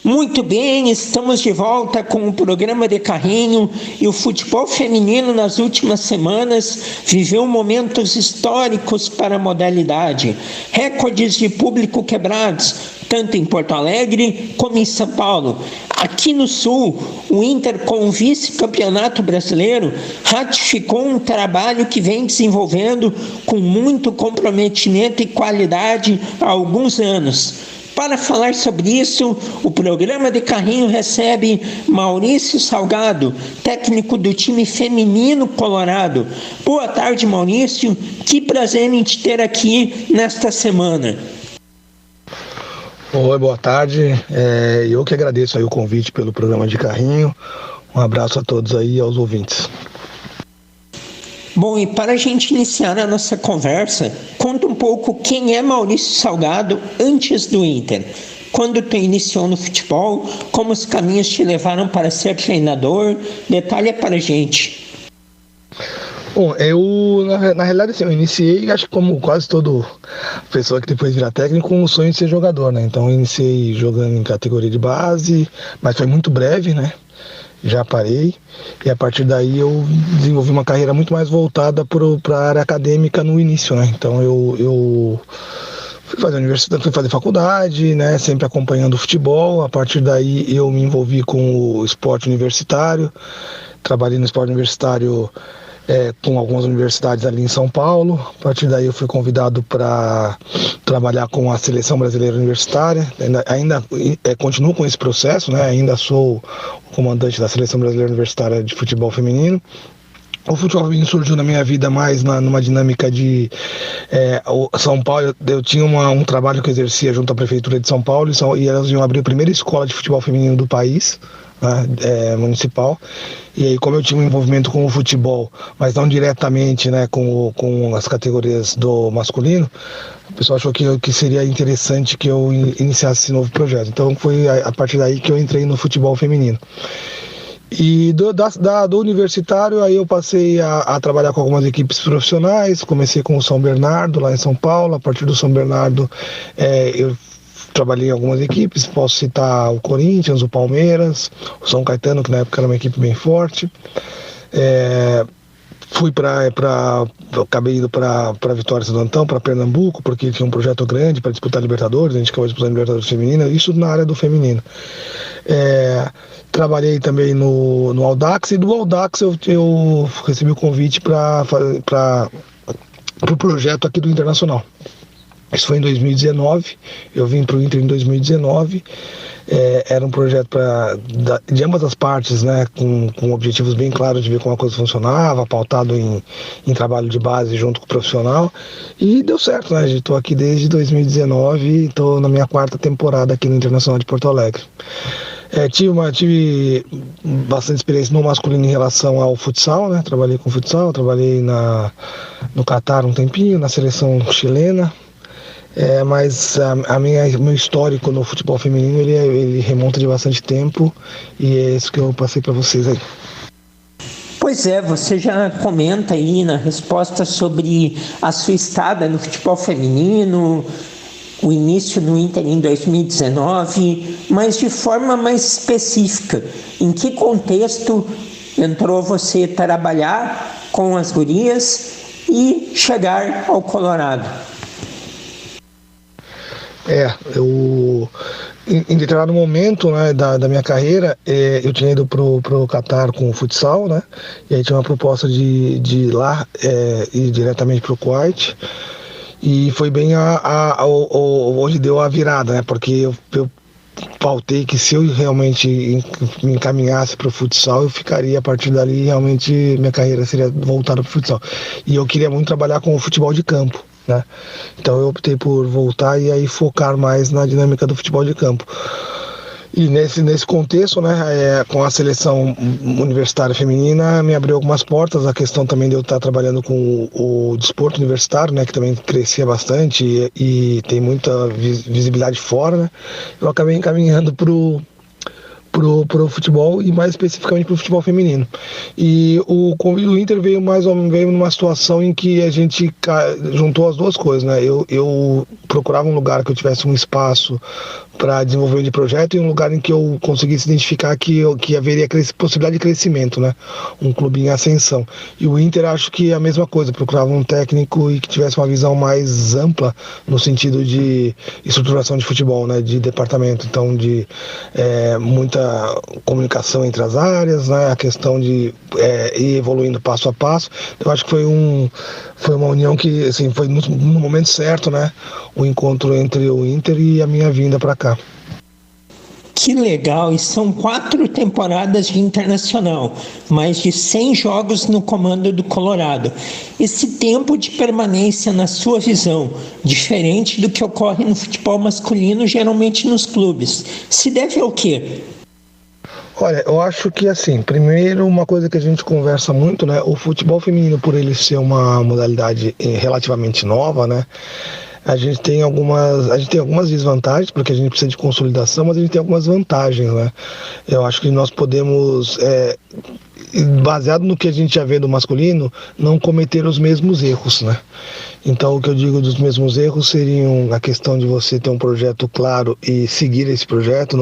Muito bem, estamos de volta com o programa de carrinho e o futebol feminino nas últimas semanas viveu momentos históricos para a modalidade. Recordes de público quebrados, tanto em Porto Alegre como em São Paulo. Aqui no Sul, o Inter, com o vice-campeonato brasileiro, ratificou um trabalho que vem desenvolvendo com muito comprometimento e qualidade há alguns anos. Para falar sobre isso, o programa de carrinho recebe Maurício Salgado, técnico do time feminino colorado. Boa tarde, Maurício. Que prazer em te ter aqui nesta semana. Oi, boa tarde. Eu que agradeço aí o convite pelo programa de carrinho. Um abraço a todos aí e aos ouvintes. Bom, e para a gente iniciar a nossa conversa, conta um pouco quem é Maurício Salgado antes do Inter. Quando tu iniciou no futebol, como os caminhos te levaram para ser treinador? Detalha para a gente. Bom, na realidade assim, eu iniciei, acho que como quase toda pessoa que depois vira técnico, com o sonho de ser jogador, né? Então eu iniciei jogando em categoria de base, mas foi muito breve, né? Já parei, e a partir daí eu desenvolvi uma carreira muito mais voltada para a área acadêmica no início, né? Então eu fui fazer universidade, fui fazer faculdade, né? Sempre acompanhando o futebol. A partir daí eu me envolvi com o esporte universitário, trabalhei no esporte universitário com algumas universidades ali em São Paulo. A partir daí eu fui convidado para trabalhar com a Seleção Brasileira Universitária. Ainda continuo com esse processo, né? Ainda sou o comandante da Seleção Brasileira Universitária de Futebol Feminino. O futebol feminino surgiu na minha vida mais numa dinâmica de São Paulo. Eu tinha um trabalho que eu exercia junto à Prefeitura de São Paulo e elas iam abrir a primeira escola de futebol feminino do país, né, municipal. E aí, como eu tinha um envolvimento com o futebol, mas não diretamente, né, com as categorias do masculino, o pessoal achou que seria interessante que eu iniciasse esse novo projeto. Então foi a partir daí que eu entrei no futebol feminino. E do universitário, aí eu passei a trabalhar com algumas equipes profissionais. Comecei com o São Bernardo, lá em São Paulo. A partir do São Bernardo, eu trabalhei em algumas equipes, posso citar o Corinthians, o Palmeiras, o São Caetano, que na época era uma equipe bem forte. Acabei indo para Vitória e Santo Antão, para Pernambuco, porque tinha um projeto grande para disputar Libertadores. A gente acabou disputando Libertadores feminina, isso na área do feminino. Trabalhei também no Audax, e do Audax eu recebi o convite para o projeto aqui do Internacional. Isso foi em 2019, eu vim para o Inter em 2019. Era um projeto de ambas as partes, né, com objetivos bem claros de ver como a coisa funcionava, pautado em trabalho de base junto com o profissional, e deu certo, né? Estou aqui desde 2019 e estou na minha 4ª temporada aqui no Internacional de Porto Alegre. Tive bastante experiência no masculino em relação ao futsal, né? Trabalhei com futsal, trabalhei no Catar um tempinho, na seleção chilena. Mas meu histórico no futebol feminino ele remonta de bastante tempo, e é isso que eu passei para vocês aí. Pois é, você já comenta aí na resposta sobre a sua estada no futebol feminino, o início no Inter em 2019, mas de forma mais específica, em que contexto entrou você trabalhar com as gurias e chegar ao Colorado? Em determinado momento, né, da minha carreira, eu tinha ido pro Catar com o futsal, né, e aí tinha uma proposta de ir lá ir diretamente pro Kuwait, e foi bem onde deu a virada, né, porque eu pautei que se eu realmente me encaminhasse para o futsal, eu ficaria a partir dali, realmente minha carreira seria voltada para o futsal, e eu queria muito trabalhar com o futebol de campo, né? Então eu optei por voltar e aí focar mais na dinâmica do futebol de campo. E nesse contexto, né, com a seleção universitária feminina, me abriu algumas portas. A questão também de eu estar trabalhando com o desporto universitário, né, que também crescia bastante e tem muita visibilidade fora, né? Eu acabei encaminhando pro futebol, e mais especificamente pro futebol feminino. E o convite do Inter veio numa situação em que a gente juntou as duas coisas, né? Eu procurava um lugar que eu tivesse um espaço para desenvolvimento de projeto e um lugar em que eu conseguisse identificar que haveria possibilidade de crescimento, né? Um clube em ascensão. E o Inter, acho que é a mesma coisa, procurava um técnico e que tivesse uma visão mais ampla no sentido de estruturação de futebol, né? De departamento, então de muita comunicação entre as áreas, né? A questão de ir evoluindo passo a passo. Eu acho que foi uma união que, assim, foi no momento certo, né? O encontro entre o Inter e a minha vinda para cá. Que legal! E são 4 temporadas de Internacional, mais de 100 jogos no comando do Colorado. Esse tempo de permanência, na sua visão, diferente do que ocorre no futebol masculino, geralmente nos clubes, se deve ao quê? Olha, eu acho que, assim, primeiro, uma coisa que a gente conversa muito, né? O futebol feminino, por ele ser uma modalidade relativamente nova, né? A gente tem algumas desvantagens, porque a gente precisa de consolidação, mas a gente tem algumas vantagens, né? Eu acho que nós podemos, baseado no que a gente já vê do masculino, não cometer os mesmos erros, né? Então, o que eu digo dos mesmos erros seriam a questão de você ter um projeto claro e seguir esse projeto,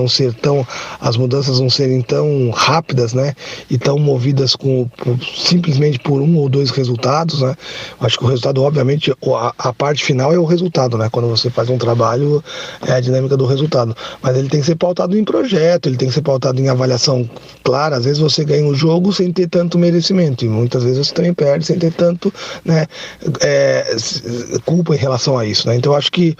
as mudanças não serem tão rápidas, né? E tão movidas simplesmente por 1 ou 2 resultados, né? Acho que o resultado, obviamente, a parte final é o resultado, né? Quando você faz um trabalho, é a dinâmica do resultado. Mas ele tem que ser pautado em projeto, ele tem que ser pautado em avaliação clara. Às vezes você ganha um jogo sem ter tanto merecimento, e muitas vezes você também perde sem ter tanto, né? Culpa em relação a isso, né? Então eu acho que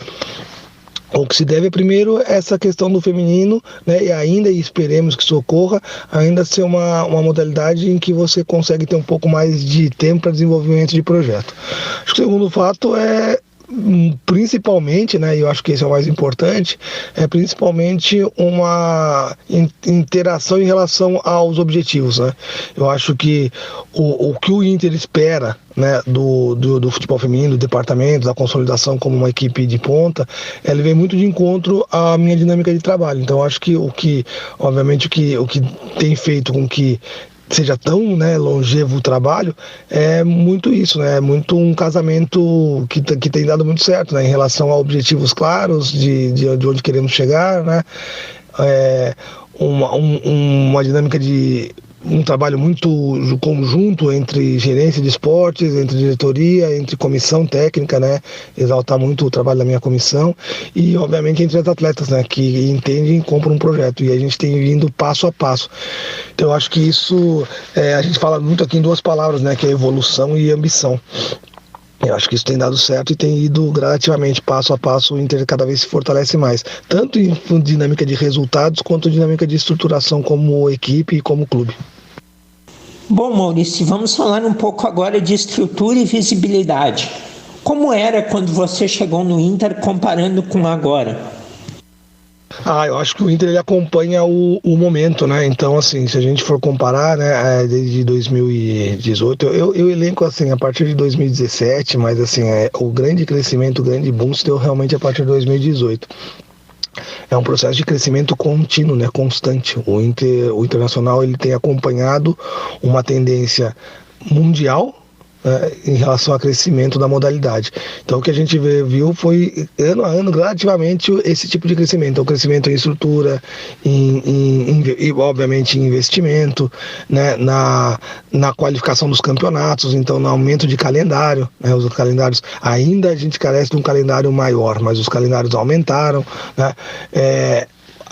o que se deve primeiro é essa questão do feminino, né? E esperemos que isso ocorra, ainda ser uma modalidade em que você consegue ter um pouco mais de tempo para desenvolvimento de projeto. Acho que o segundo fato é, principalmente, né, e eu acho que esse é o mais importante, é principalmente uma interação em relação aos objetivos, né? Eu acho que o que o Inter espera, né, do futebol feminino, do departamento, da consolidação como uma equipe de ponta, ele vem muito de encontro à minha dinâmica de trabalho. Então eu acho que obviamente o que tem feito com que seja tão, né, longevo o trabalho, é muito isso, né? É muito um casamento que tem dado muito certo, né? Em relação a objetivos claros de onde queremos chegar, né? Uma dinâmica de um trabalho muito conjunto entre gerência de esportes, entre diretoria, entre comissão técnica, né? Exaltar muito o trabalho da minha comissão e, obviamente, entre os atletas, né? Que entendem e compram um projeto. E a gente tem vindo passo a passo. Então, eu acho que isso, a gente fala muito aqui em 2 palavras, né? Que é evolução e ambição. Eu acho que isso tem dado certo e tem ido gradativamente, passo a passo, o Inter cada vez se fortalece mais, tanto em dinâmica de resultados quanto em dinâmica de estruturação como equipe e como clube. Bom, Maurício, vamos falar um pouco agora de estrutura e visibilidade. Como era quando você chegou no Inter comparando com agora? Eu acho que o Inter ele acompanha o momento, né? Então, assim, se a gente for comparar, né, desde 2018, eu elenco assim a partir de 2017, mas assim, o grande crescimento, o grande boom se deu realmente a partir de 2018. É um processo de crescimento contínuo, né, constante. O Internacional ele tem acompanhado uma tendência mundial, em relação ao crescimento da modalidade. Então o que a gente viu foi ano a ano gradativamente esse tipo de crescimento, o crescimento em estrutura, e obviamente em investimento, né, na qualificação dos campeonatos, então no aumento de calendário, né, os calendários, ainda a gente carece de um calendário maior, mas os calendários aumentaram, né,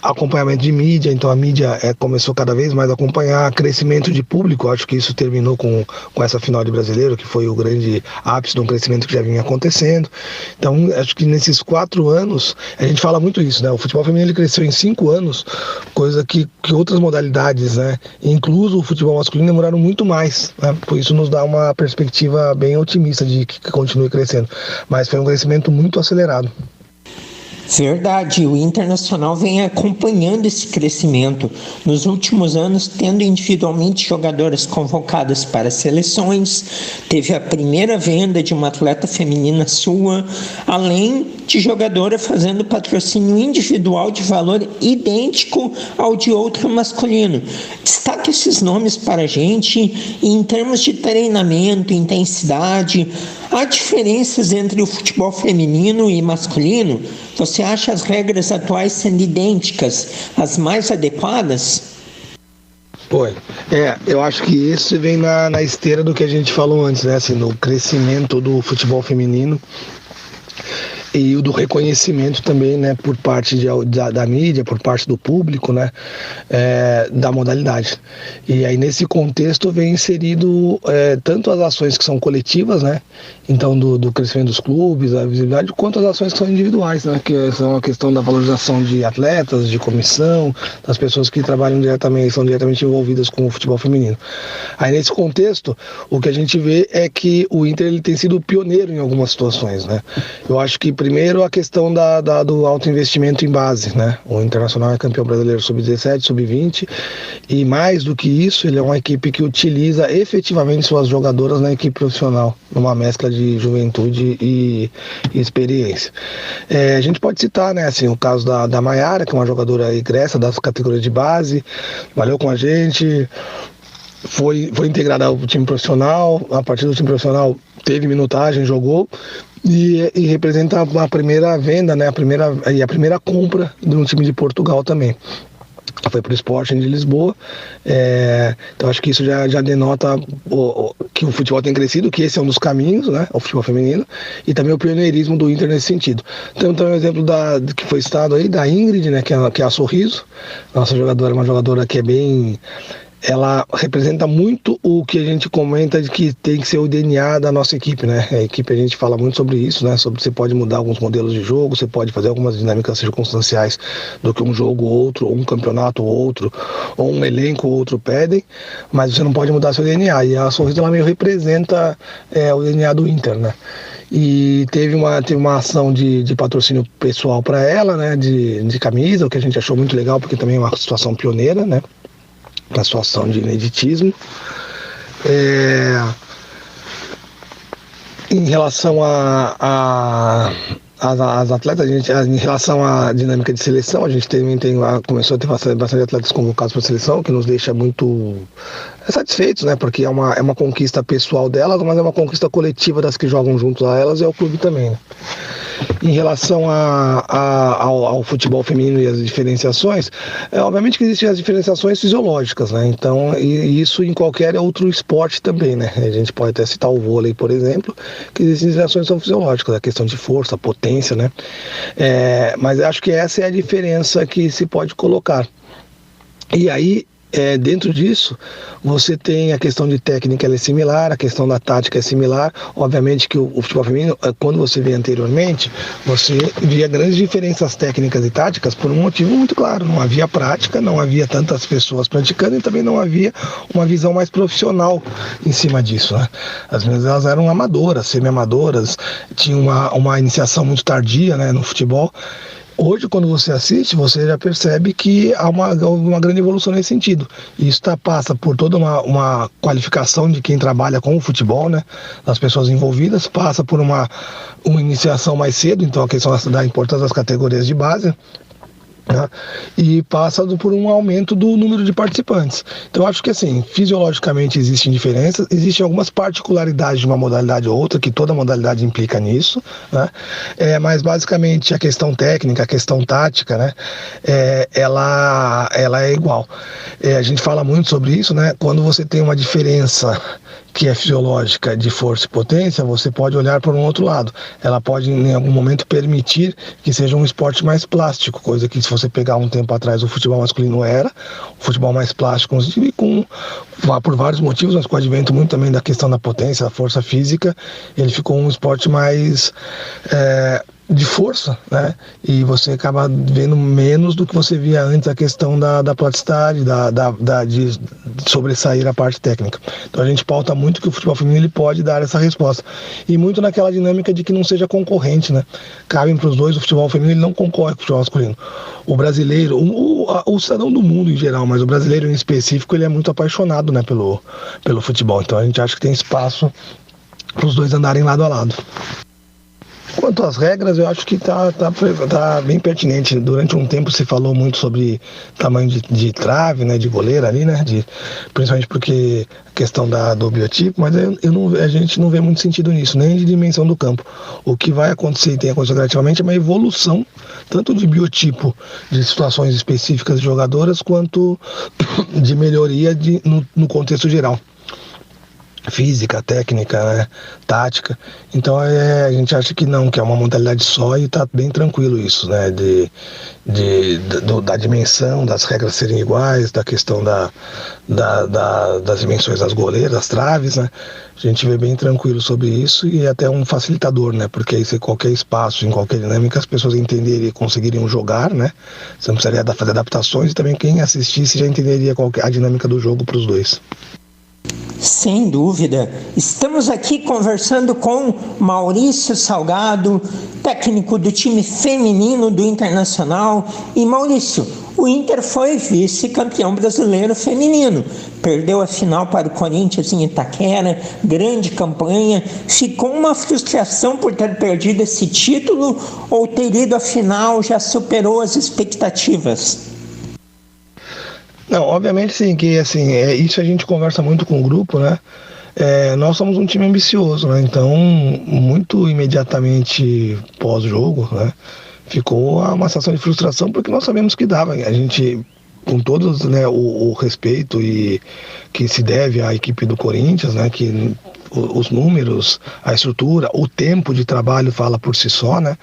acompanhamento de mídia, então a mídia começou cada vez mais a acompanhar, crescimento de público, acho que isso terminou com essa final de Brasileiro, que foi o grande ápice de um crescimento que já vinha acontecendo. Então acho que nesses 4 anos, a gente fala muito isso, né? O futebol feminino ele cresceu em 5 anos, coisa que outras modalidades, né, incluso o futebol masculino, demoraram muito mais, né? Por isso nos dá uma perspectiva bem otimista de que continue crescendo, mas foi um crescimento muito acelerado. Verdade, o Internacional vem acompanhando esse crescimento, nos últimos anos tendo individualmente jogadoras convocadas para seleções, teve a primeira venda de uma atleta feminina sua, além de jogadora fazendo patrocínio individual de valor idêntico ao de outro masculino. Destaque esses nomes para a gente. E em termos de treinamento, intensidade, há diferenças entre o futebol feminino e masculino? Você acha as regras atuais sendo idênticas, as mais adequadas? Eu acho que isso vem na esteira do que a gente falou antes, né? Assim, no crescimento do futebol feminino e o do reconhecimento também, né, por parte da mídia, por parte do público, né, da modalidade. E aí nesse contexto vem inserido tanto as ações que são coletivas, né, então do crescimento dos clubes, da visibilidade, quanto as ações que são individuais, né, que são a questão da valorização de atletas, de comissão, das pessoas que trabalham diretamente, são diretamente envolvidas com o futebol feminino. Aí nesse contexto, o que a gente vê é que o Inter ele tem sido pioneiro em algumas situações, né. Eu acho que primeiro a questão do alto investimento em base, né? O Internacional é campeão brasileiro sub-17, sub-20 e mais do que isso, ele é uma equipe que utiliza efetivamente suas jogadoras na equipe profissional, numa mescla de juventude e experiência. A gente pode citar, né, assim, o caso da Maiara, que é uma jogadora egressa das categorias de base, trabalhou com a gente, foi integrada ao time profissional, a partir do time profissional teve minutagem, jogou e representa a primeira venda, né, a primeira compra de um time de Portugal também. Foi para o Sporting de Lisboa, então acho que isso já denota que o futebol tem crescido, que esse é um dos caminhos, né, o futebol feminino, e também o pioneirismo do Inter nesse sentido. Temos também o exemplo que foi citado aí, da Ingrid, né, que é a Sorriso, nossa jogadora, uma jogadora que é bem... Ela representa muito o que a gente comenta de que tem que ser o DNA da nossa equipe, né? A equipe, a gente fala muito sobre isso, né? Sobre você pode mudar alguns modelos de jogo, você pode fazer algumas dinâmicas circunstanciais do que um jogo ou outro, ou um campeonato ou outro, ou um elenco ou outro pedem, mas você não pode mudar seu DNA. E a Sorriso, ela meio representa o DNA do Inter, né? E teve uma ação de patrocínio pessoal para ela, né? De camisa, o que a gente achou muito legal, porque também é uma situação pioneira, né? Na situação de ineditismo. Em relação às atletas, em relação à dinâmica de seleção, a gente começou a ter bastante atletas convocados para a seleção, que nos deixa muito satisfeitos, né? Porque é uma conquista pessoal delas, mas é uma conquista coletiva das que jogam juntos a elas e ao clube também, né? Em relação ao futebol feminino e as diferenciações, obviamente que existem as diferenciações fisiológicas, né? Então, e isso em qualquer outro esporte também, né? A gente pode até citar o vôlei, por exemplo, que existem diferenciações são fisiológicas, a questão de força, potência, né? Mas eu acho que essa é a diferença que se pode colocar. E aí, dentro disso, você tem a questão de técnica, ela é similar, a questão da tática é similar. Obviamente que o futebol feminino, quando você via anteriormente, você via grandes diferenças técnicas e táticas por um motivo muito claro. Não havia prática, não havia tantas pessoas praticando e também não havia uma visão mais profissional em cima disso, né? As meninas, elas eram amadoras, semi-amadoras, tinham uma iniciação muito tardia, né, no futebol. Hoje, quando você assiste, você já percebe que há uma grande evolução nesse sentido. E isso passa por toda uma qualificação de quem trabalha com o futebol, né? Das pessoas envolvidas, passa por uma iniciação mais cedo, então a questão da importância das categorias de base, né? E passa por um aumento do número de participantes. Então acho que assim, fisiologicamente existem diferenças, existem algumas particularidades de uma modalidade ou outra, que toda modalidade implica nisso, né? Mas basicamente a questão técnica, a questão tática, né? Ela é igual. A gente fala muito sobre isso, né? Quando você tem uma diferença que é fisiológica de força e potência, você pode olhar por um outro lado. Ela pode em algum momento permitir que seja um esporte mais plástico, coisa que se você pegar um tempo atrás o futebol masculino era, o futebol mais plástico, inclusive por vários motivos, mas com o advento muito também da questão da potência, da força física, ele ficou um esporte mais de força, né? E você acaba vendo menos do que você via antes, a questão da plasticidade, de sobressair a parte técnica. Então a gente pauta muito que o futebol feminino ele pode dar essa resposta. E muito naquela dinâmica de que não seja concorrente, né? Cabem para os dois, o futebol feminino ele não concorre com o futebol masculino. O brasileiro, o cidadão do mundo em geral, mas o brasileiro em específico, ele é muito apaixonado, né, pelo futebol. Então a gente acha que tem espaço para os dois andarem lado a lado. Quanto às regras, eu acho que tá bem pertinente. Durante um tempo se falou muito sobre tamanho de trave, né, de goleiro ali, né, principalmente porque a questão do biotipo, mas a gente não vê muito sentido nisso, nem de dimensão do campo. O que vai acontecer e tem acontecido gradativamente é uma evolução, tanto de biotipo de situações específicas de jogadoras, quanto de melhoria no contexto geral. Física, técnica, né, tática. Então a gente acha que não, que é uma modalidade só e tá bem tranquilo isso, né, da dimensão, das regras serem iguais, da questão das dimensões das goleiras, das traves, né, a gente vê bem tranquilo sobre isso e é até um facilitador, né, porque aí qualquer espaço, em qualquer dinâmica, as pessoas entenderem e conseguiriam jogar, né, você não precisaria fazer adaptações e também quem assistisse já entenderia a dinâmica do jogo para os dois. Sem dúvida. Estamos aqui conversando com Maurício Salgado, técnico do time feminino do Internacional. E Maurício, o Inter foi vice-campeão brasileiro feminino. Perdeu a final para o Corinthians em Itaquera, grande campanha. Ficou uma frustração por ter perdido esse título ou ter ido à final já superou as expectativas? Não, obviamente sim, que assim, isso a gente conversa muito com o grupo, né? Nós somos um time ambicioso, né? Então, muito imediatamente pós-jogo, né? Ficou uma sensação de frustração porque nós sabemos que dava. A gente, com todos, né, o respeito e que se deve à equipe do Corinthians, né? Que os números, a estrutura, o tempo de trabalho fala por si só, né?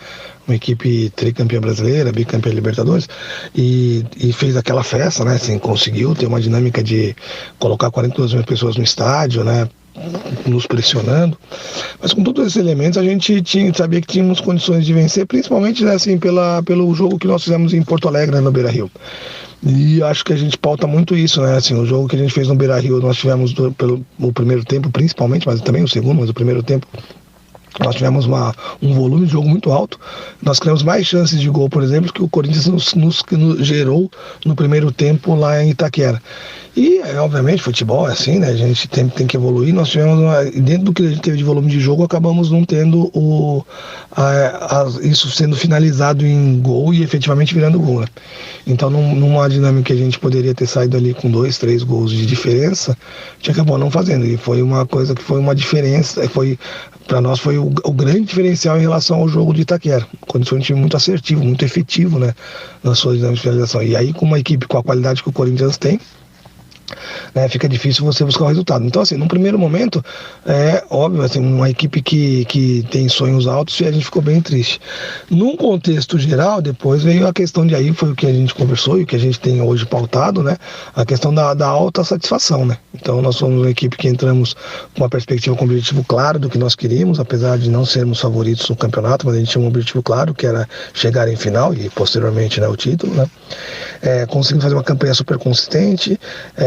Uma equipe tricampeã brasileira, bicampeã Libertadores, e fez aquela festa, né? Assim, conseguiu ter uma dinâmica de colocar 42 mil pessoas no estádio, né? Nos pressionando, mas com todos esses elementos a gente sabia que tínhamos condições de vencer, principalmente, né, assim, pelo jogo que nós fizemos em Porto Alegre, né, no Beira-Rio. E acho que a gente pauta muito isso, né? Assim, o jogo que a gente fez no Beira-Rio, nós tivemos o primeiro tempo, principalmente, mas também o segundo, mas o primeiro tempo nós tivemos um volume de jogo muito alto. Nós criamos mais chances de gol, por exemplo, que o Corinthians nos gerou no primeiro tempo lá em Itaquera. E, obviamente, futebol é assim, né? A gente tem que evoluir. Nós tivemos, dentro do que a gente teve de volume de jogo, acabamos não tendo isso sendo finalizado em gol e efetivamente virando gol, né? Então, numa dinâmica que a gente poderia ter saído ali com 2, 3 gols de diferença, a gente acabou não fazendo. E foi uma coisa que foi uma diferença, para nós foi o grande diferencial em relação ao jogo de Itaquera, quando foi um time muito assertivo, muito efetivo, né, na sua dinâmica de finalização. E aí, com uma equipe com a qualidade que o Corinthians tem, né, fica difícil você buscar o resultado. Então, assim, num primeiro momento, é óbvio, assim, uma equipe que tem sonhos altos, e a gente ficou bem triste. Num contexto geral, depois veio a questão de aí, foi o que a gente conversou e o que a gente tem hoje pautado, né, a questão da alta satisfação, né. Então, nós somos uma equipe que entramos com uma perspectiva, com um objetivo claro do que nós queríamos, apesar de não sermos favoritos no campeonato, mas a gente tinha um objetivo claro, que era chegar em final e, posteriormente, né, o título, né. Conseguimos fazer uma campanha super consistente,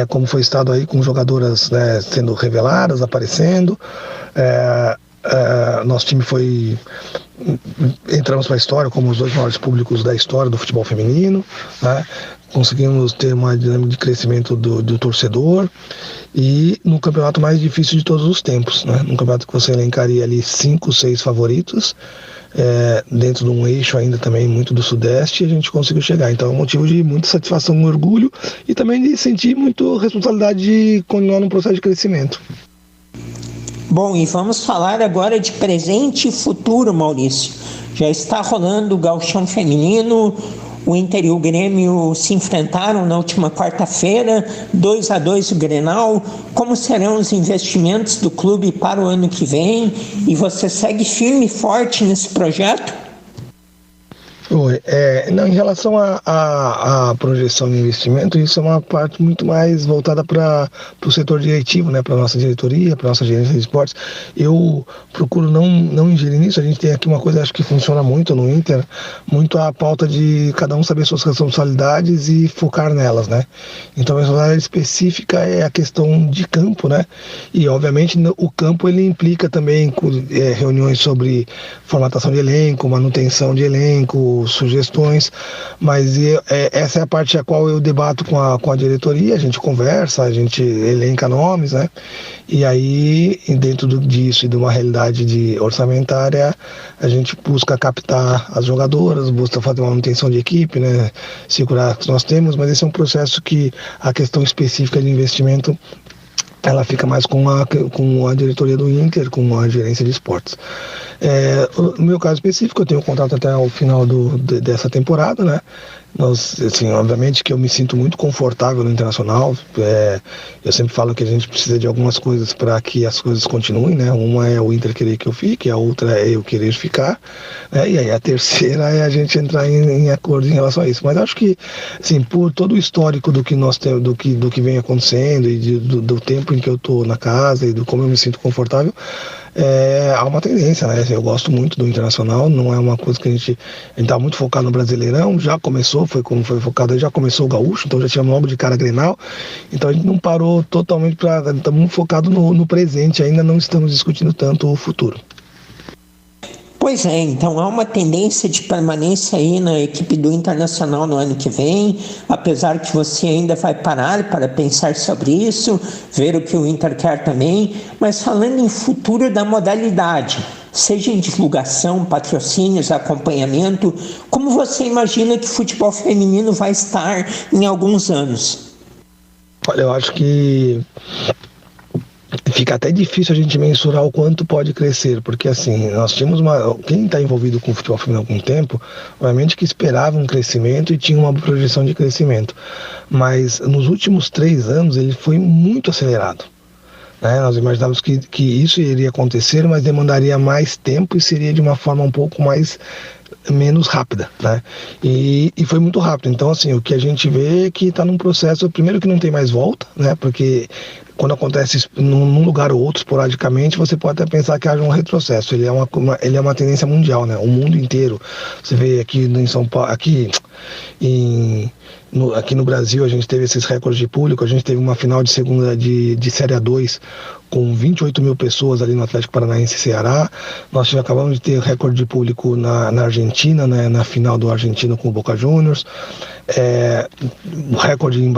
como foi estado aí com jogadoras, né, sendo reveladas, aparecendo. Nosso time entramos para a história como os 2 maiores públicos da história do futebol feminino, né? Conseguimos ter uma dinâmica de crescimento do torcedor e no campeonato mais difícil de todos os tempos, né? Num campeonato que você elencaria ali 5, 6 favoritos, dentro de um eixo ainda também muito do Sudeste, a gente conseguiu chegar. Então é um motivo de muita satisfação e orgulho e também de sentir muito responsabilidade de continuar num processo de crescimento. Bom, e vamos falar agora de presente e futuro, Maurício. Já está rolando o Gauchão Feminino. O Inter e o Grêmio se enfrentaram na última quarta-feira, 2-2 o Grenal. Como serão os investimentos do clube para o ano que vem? E você segue firme e forte nesse projeto? Não, em relação à projeção de investimento, isso é uma parte muito mais voltada para o setor diretivo, né, para a nossa diretoria, para a nossa gerência de esportes. Eu procuro não ingerir nisso. A gente tem aqui uma coisa, acho que funciona muito no Inter, muito a pauta de cada um saber suas responsabilidades e focar nelas, né. Então a responsabilidade específica é a questão de campo, né, e obviamente o campo ele implica também reuniões sobre formatação de elenco, manutenção de elenco, dou sugestões, mas essa é a parte a qual eu debato com a diretoria, a gente conversa, a gente elenca nomes, né? E aí, dentro disso e de uma realidade orçamentária, a gente busca captar as jogadoras, busca fazer uma manutenção de equipe, né? Segurar o que nós temos, mas esse é um processo que a questão específica de investimento ela fica mais com a diretoria do Inter, com a gerência de esportes. No meu caso específico, eu tenho contrato até o final dessa temporada, né? Assim, obviamente que eu me sinto muito confortável no Internacional. Eu sempre falo que a gente precisa de algumas coisas para que as coisas continuem, né? Uma é o Inter querer que eu fique, a outra é eu querer ficar, né? E aí a terceira é a gente entrar em acordo em relação a isso. Mas acho que, assim, por todo o histórico do que nós temos, do que vem acontecendo e do tempo em que eu estou na casa e do como eu me sinto confortável, há uma tendência, né? Eu gosto muito do Internacional, não é uma coisa que a gente está muito focado no Brasileirão, já começou, foi como foi focado, já começou o Gaúcho, então já tinha logo de cara Grenal, então a gente não parou totalmente, estamos focados no presente, ainda não estamos discutindo tanto o futuro. Pois é, então há uma tendência de permanência aí na equipe do Internacional no ano que vem, apesar que você ainda vai parar para pensar sobre isso, ver o que o Inter quer também, mas falando em futuro da modalidade, seja em divulgação, patrocínios, acompanhamento, como você imagina que o futebol feminino vai estar em alguns anos? Olha, eu acho que fica até difícil a gente mensurar o quanto pode crescer, porque assim, nós tínhamos quem está envolvido com o futebol feminino há algum tempo, obviamente que esperava um crescimento e tinha uma projeção de crescimento, mas nos últimos 3 anos ele foi muito acelerado. Nós imaginávamos que isso iria acontecer, mas demandaria mais tempo e seria de uma forma um pouco menos rápida, né? E foi muito rápido. Então, assim, o que a gente vê é que está num processo, primeiro que não tem mais volta, né? Porque quando acontece num lugar ou outro, esporadicamente, você pode até pensar que haja um retrocesso. Ele é uma tendência mundial, né? O mundo inteiro. Você vê aqui em São Paulo, aqui no Brasil, a gente teve esses recordes de público, a gente teve uma final de segunda de Série A2 com 28 mil pessoas ali no Atlético Paranaense e Ceará. Nós acabamos de ter recorde de público na Argentina, né, na final do Argentino com o Boca Juniors. O recorde em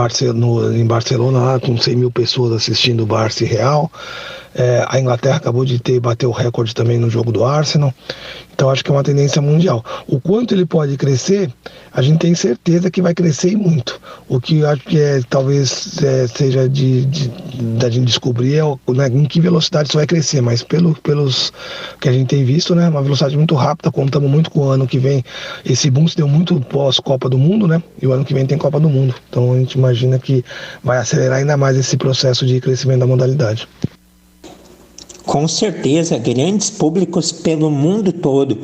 Barcelona lá, com 100 mil pessoas assistindo o Barça e Real. A Inglaterra acabou de bater o recorde também no jogo do Arsenal. Então acho que é uma tendência mundial. O quanto ele pode crescer, a gente tem certeza que vai crescer e muito. O que eu acho que talvez seja da gente descobrir em que velocidade isso vai crescer, mas pelos que a gente tem visto, né, uma velocidade muito rápida. Contamos muito com o ano que vem. Esse boom se deu muito pós-Copa do Mundo, né? E o ano que vem tem Copa do Mundo. Então a gente imagina que vai acelerar ainda mais esse processo de crescimento da modalidade. Com certeza, grandes públicos pelo mundo todo.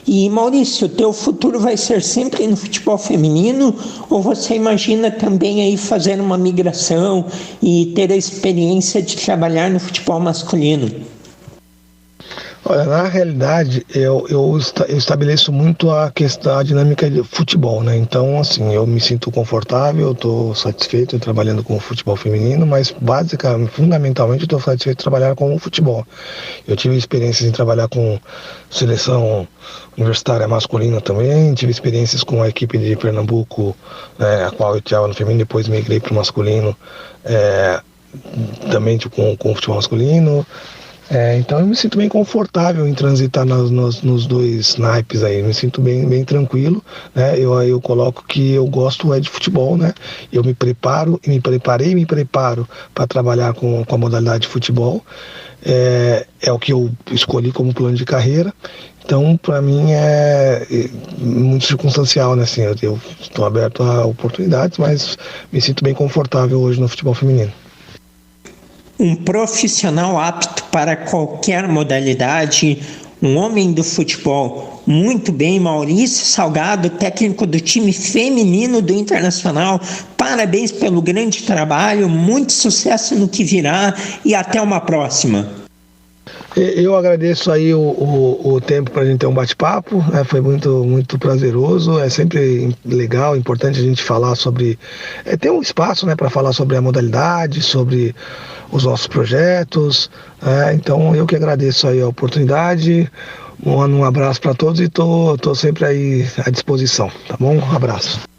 E Maurício, o teu futuro vai ser sempre no futebol feminino ou você imagina também aí fazer uma migração e ter a experiência de trabalhar no futebol masculino? Olha, na realidade, eu estabeleço muito a dinâmica de futebol, né? Então, assim, eu me sinto confortável, eu estou satisfeito trabalhando com o futebol feminino, mas fundamentalmente, eu estou satisfeito de trabalhar com o futebol. Eu tive experiências em trabalhar com seleção universitária masculina também, tive experiências com a equipe de Pernambuco, né, a qual eu estava no feminino, depois migrei para o masculino, também com o futebol masculino. Então eu me sinto bem confortável em transitar nos dois naipes aí, me sinto bem tranquilo, né? Eu coloco que eu gosto de futebol, né? Eu me preparo e me preparo para trabalhar com a modalidade de futebol, é o que eu escolhi como plano de carreira. Então, para mim é muito circunstancial, né? Assim, eu estou aberto a oportunidades, mas me sinto bem confortável hoje no futebol feminino. Um profissional apto para qualquer modalidade, um homem do futebol. Muito bem, Maurício Salgado, técnico do time feminino do Internacional. Parabéns pelo grande trabalho, muito sucesso no que virá e até uma próxima. Eu agradeço aí o tempo para a gente ter um bate-papo, né? Foi muito prazeroso, é sempre legal, importante a gente falar sobre, ter um espaço, né, para falar sobre a modalidade, sobre os nossos projetos, então eu que agradeço aí a oportunidade, Um abraço para todos e tô sempre aí à disposição, tá bom? Um abraço.